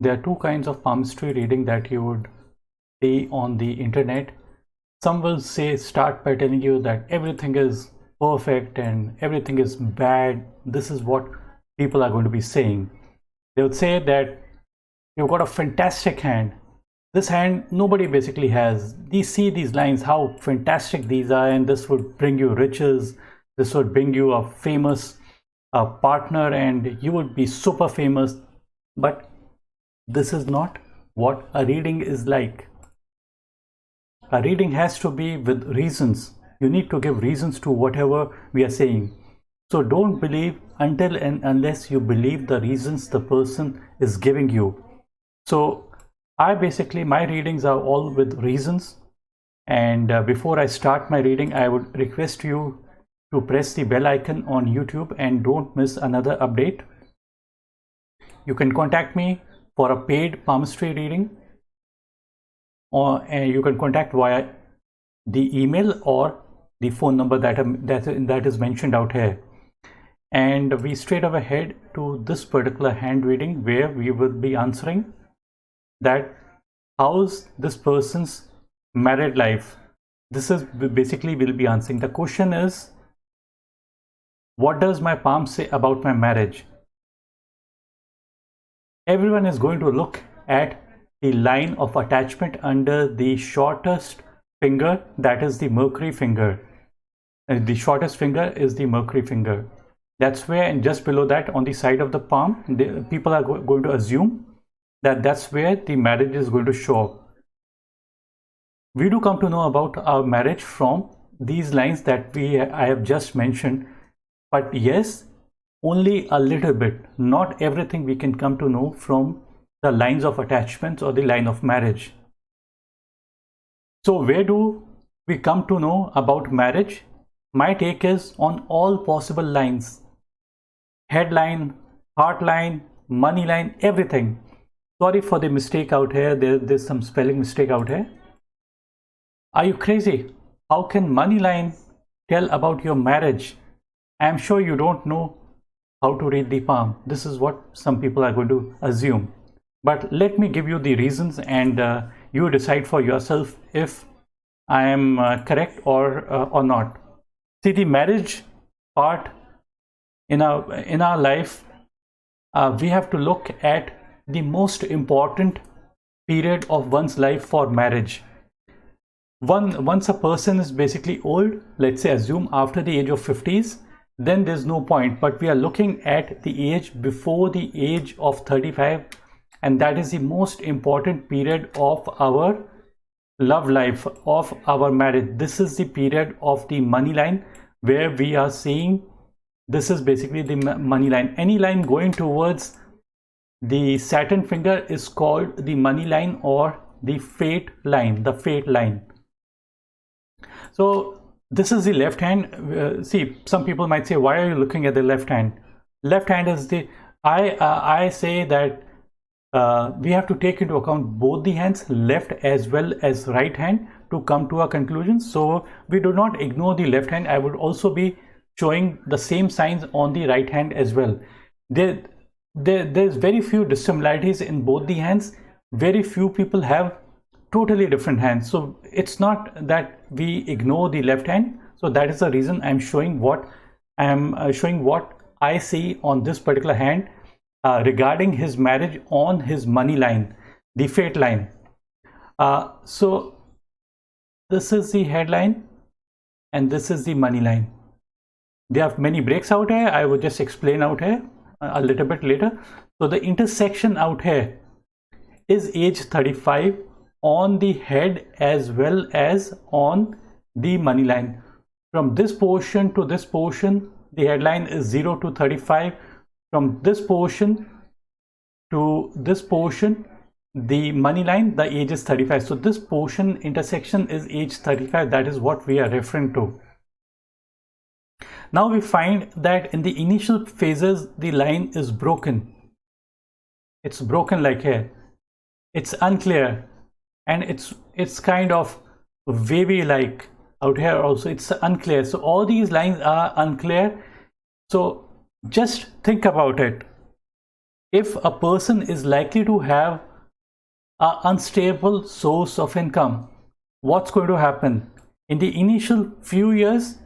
There are two kinds of palmistry reading that you would see on the internet. Some will start by telling you that everything is perfect and everything is bad. This is what people are going to be saying. They would say that you've got a fantastic hand. This hand nobody basically has. See these lines, how fantastic these are, and this would bring you riches. This would bring you a famous partner, and you would be super famous. But this is not what a reading is like. A reading has to be with reasons. You need to give reasons to whatever we are saying. So don't believe until and unless you believe the reasons the person is giving you. So my readings are all with reasons. And before I start my reading, I would request you to press the bell icon on YouTube and don't miss another update. You can contact me for a paid palmistry reading, or you can contact via the email or the phone number that is mentioned out here. And we straight away head to this particular hand reading, where we will be answering that how's this person's married life. This is basically we'll be answering. The question is, what does my palm say about my marriage? Everyone is going to look at the line of attachment under the shortest finger, that is the Mercury finger. The shortest finger is the Mercury finger. That's where, and just below that on the side of the palm, people are going to assume that that's where the marriage is going to show up. We do come to know about our marriage from these lines that I have just mentioned, but yes, only a little bit. Not everything we can come to know from the lines of attachments or the line of marriage. So where do we come to know about marriage? My take is on all possible lines. Headline, heart line, money line, everything. Sorry for the mistake out here. There's some spelling mistake out here. Are you crazy? How can money line tell about your marriage? I am sure you don't know how to read the palm. This is what some people are going to assume. But let me give you the reasons, and you decide for yourself if I am correct or not. See, the marriage part in our life, we have to look at the most important period of one's life for marriage. Once a person is basically old, let's say assume after the age of 50s, then there's no point. But we are looking at the age before the age of 35, and that is the most important period of our love life, of our marriage. This is the period of the money line, where we are seeing this is basically the money line. Any line going towards the Saturn finger is called the money line or the fate line, So this is the left hand. See, some people might say, why are you looking at the left hand? Left hand is the, I say that we have to take into account both the hands, left as well as right hand, to come to a conclusion. So we do not ignore the left hand. I would also be showing the same signs on the right hand as well. There's very few dissimilarities in both the hands. Very few people have totally different hands. So it's not that we ignore the left hand. So that is the reason I'm showing what I see on this particular hand regarding his marriage on his money line, the fate line. So this is the headline and this is the money line. There are many breaks out here. I will just explain out here a little bit later. So the intersection out here is age 35 on the head as well as on the money line. From this portion to this portion, the headline is 0 to 35. From this portion to this portion, the money line, the age is 35. So this portion intersection is age 35. That is what we are referring to. Now we find that in the initial phases, the line is broken. It's broken like here. It's unclear, and it's kind of wavy like out here also. It's unclear. So all these lines are unclear. So just think about it. if a person is likely to have an unstable source of income, what's going to happen? In the initial few years,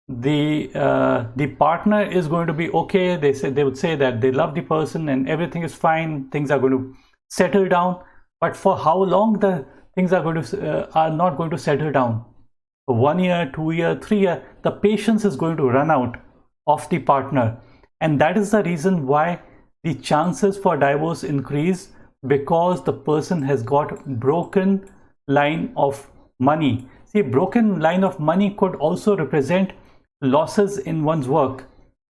the partner is going to be okay. They would say that they love the person and everything is fine, things are going to settle down. But for how long the things are not going to settle down? 1 year, 2 year, 3 year, the patience is going to run out of the partner, and that is the reason why the chances for divorce increase, because the person has got broken line of money. See, broken line of money could also represent losses in one's work,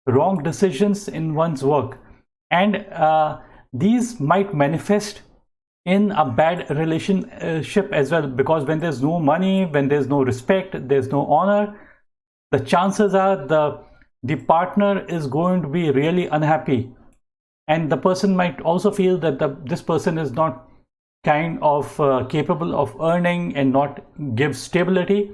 wrong decisions in one's work, and these might manifest in a bad relationship as well, because when there's no money, when there's no respect, there's no honor, the chances are the partner is going to be really unhappy, and the person might also feel that this person is not kind of capable of earning and not give stability.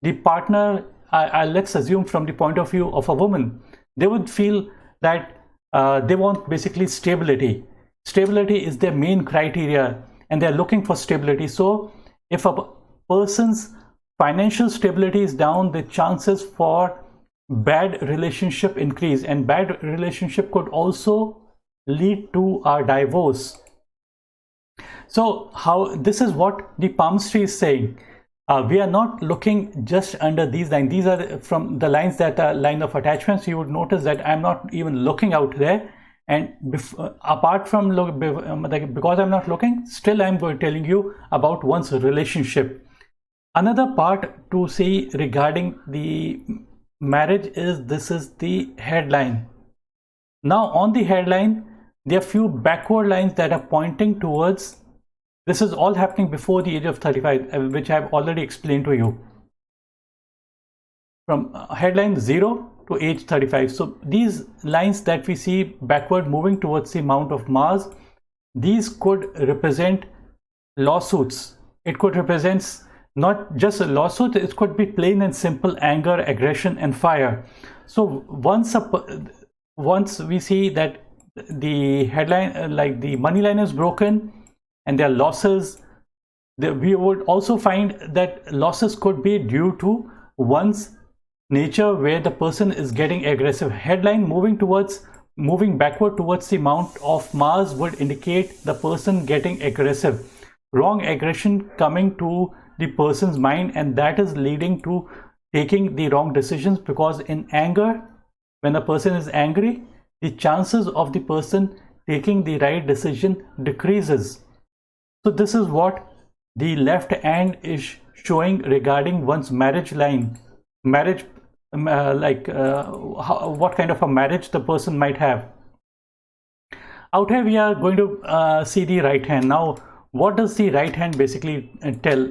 The partner, let's assume from the point of view of a woman, they would feel that they want basically stability. Stability is their main criteria and they're looking for stability. So if a person's financial stability is down, the chances for bad relationship increase, and bad relationship could also lead to a divorce. So this is what the palmistry is saying. We are not looking just under these lines. These are from the lines that are line of attachments. You would notice that I'm not even looking out there, and apart from because I'm not looking, still I'm telling you about one's relationship. Another part to see regarding the marriage is, this is the headline. Now on the headline, there are few backward lines that are pointing towards, this is all happening before the age of 35, which I've already explained to you. From headline 0 to age 35. So these lines that we see backward moving towards the Mount of Mars, these could represent lawsuits. It could represent not just a lawsuit, it could be plain and simple anger, aggression, and fire. So once we see that the headline, like the money line, is broken and there are losses, we would also find that losses could be due to one's nature, where the person is getting aggressive. Headline moving backward towards the Mount of Mars would indicate the person getting aggressive, wrong aggression coming to the person's mind, and that is leading to taking the wrong decisions, because in anger, when a person is angry, the chances of the person taking the right decision decreases. So this is what the left hand is showing regarding one's marriage line, what kind of a marriage the person might have. Out here we are going to see the right hand. Now what does the right hand basically tell?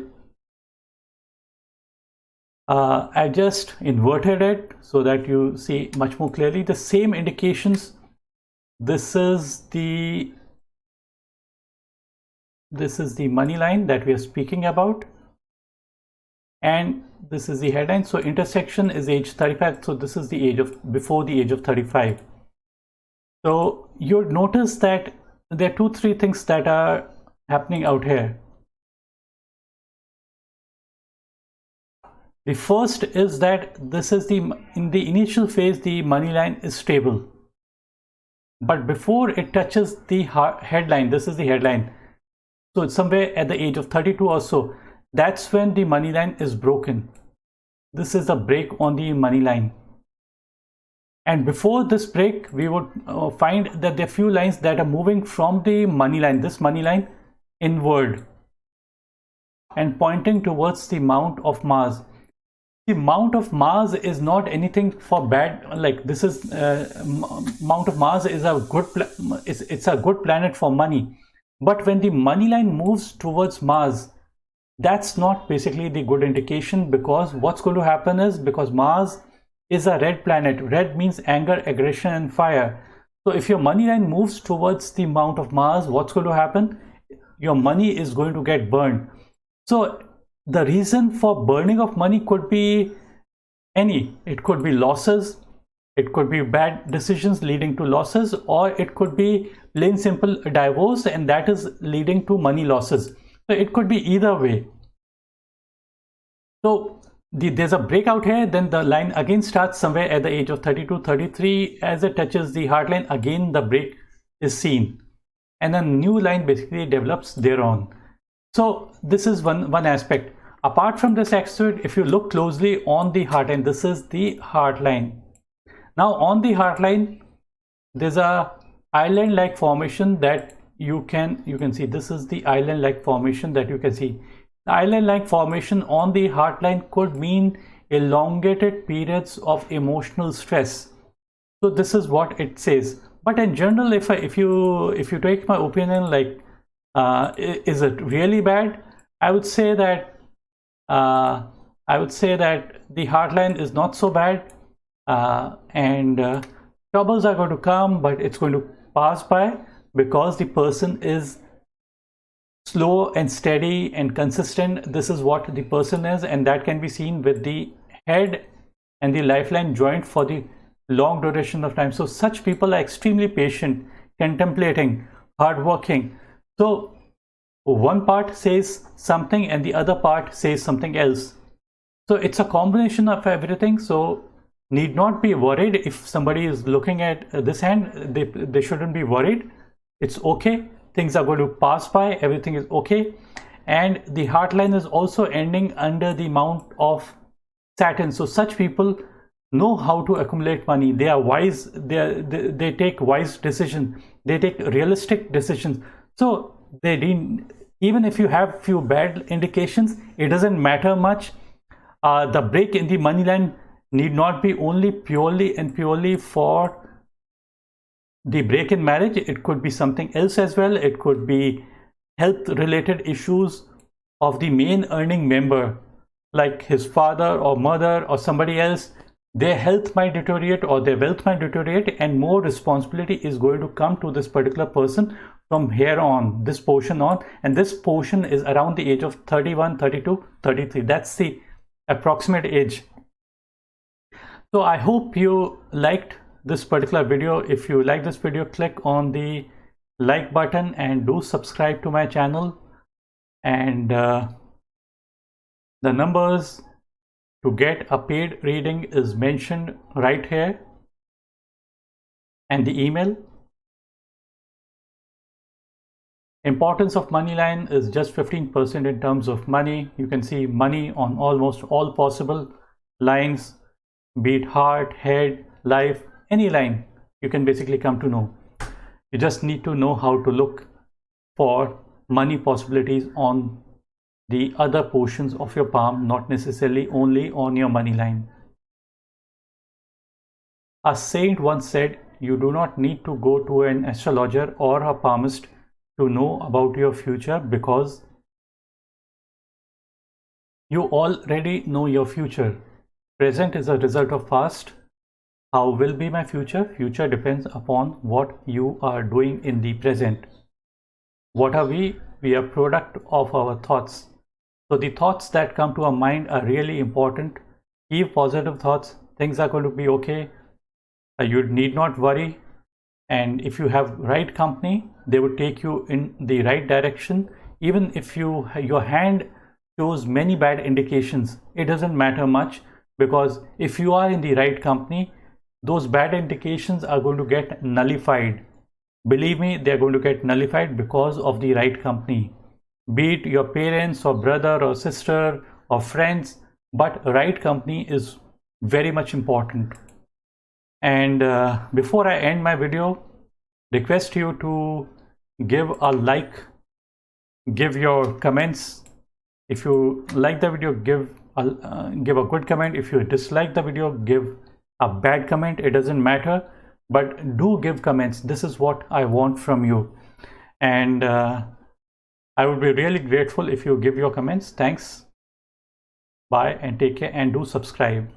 I just inverted it so that you see much more clearly the same indications. This is the money line that we are speaking about, and this is the headline. So intersection is age 35. So this is the age of before the age of 35. So you'll notice that there are 2-3 things that are happening out here. The first is that this is in the initial phase, the money line is stable, but before it touches the headline, this is the headline, so it's somewhere at the age of 32 or so, that's when the money line is broken. This is a break on the money line, and before this break we would find that there are few lines that are moving from the money line, this money line, inward and pointing towards the Mount of Mars. The Mount of Mars is not anything for bad, like this is Mount of Mars is a good it's a good planet for money, but when the money line moves towards Mars, that's not basically the good indication, because what's going to happen is, because Mars is a red planet, red means anger, aggression, and fire. So if your money line moves towards the Mount of Mars, what's going to happen? Your money is going to get burned. So the reason for burning of money could be it could be losses, It could be bad decisions leading to losses, or it could be plain simple divorce and that is leading to money losses. So it could be either way. So there's a breakout here, then the line again starts somewhere at the age of 32, 33. As it touches the hard line, again the break is seen and a new line basically develops thereon. So this is one aspect. Apart from this aspect, if you look closely on the hard line, this is the hard line. Now on the hard line, there's a island-like formation that you can see. This is the island-like formation that you can see. The island-like formation on the hard line could mean elongated periods of emotional stress. So this is what it says. But in general, if you take my opinion, like is it really bad? I would say that the hard line is not so bad, and troubles are going to come, but it's going to pass by because the person is slow and steady and consistent. This is what the person is, and that can be seen with the head and the lifeline joint for the long duration of time. So such people are extremely patient, contemplating, hardworking. So one part says something and the other part says something else. So it's a combination of everything. So need not be worried if somebody is looking at this hand. They shouldn't be worried. It's okay. Things are going to pass by. Everything is okay. And the heart line is also ending under the mount of Saturn. So such people know how to accumulate money. They are wise. They take wise decisions. They take realistic decisions. So they didn't, even if you have few bad indications, it doesn't matter much. The break in the money line need not be only purely for the break in marriage. It could be something else as well. It could be health related issues of the main earning member, like his father or mother or somebody else. Their health might deteriorate or their wealth might deteriorate, and more responsibility is going to come to this particular person from here on, this portion on, and this portion is around the age of 31, 32, 33. That's the approximate age. So I hope you liked this particular video. If you like this video, click on the like button and do subscribe to my channel. And the numbers to get a paid reading is mentioned right here, and the email. Importance of money line is just 15% in terms of money. You can see money on almost all possible lines, be it heart, head, life, any line you can basically come to know. You just need to know how to look for money possibilities on the other portions of your palm, not necessarily only on your money line. A saint once said, you do not need to go to an astrologer or a palmist to know about your future, because you already know your future. Present is a result of past. How will be my future? Future depends upon what you are doing in the present. What are we? We are product of our thoughts. So the thoughts that come to our mind are really important. Keep positive thoughts. Things are going to be okay. You need not worry. And if you have right company, they would take you in the right direction. Even if your hand shows many bad indications, it doesn't matter much, because if you are in the right company, those bad indications are going to get nullified. Believe me, they are going to get nullified because of the right company. Be it your parents or brother or sister or friends, but right company is very much important. And before I end my video, request you to give a like, give your comments. If you like the video, give a good comment. If you dislike the video, give a bad comment. It doesn't matter, but do give comments. This is what I want from you, and I would be really grateful if you give your comments. Thanks. Bye and take care, and do subscribe.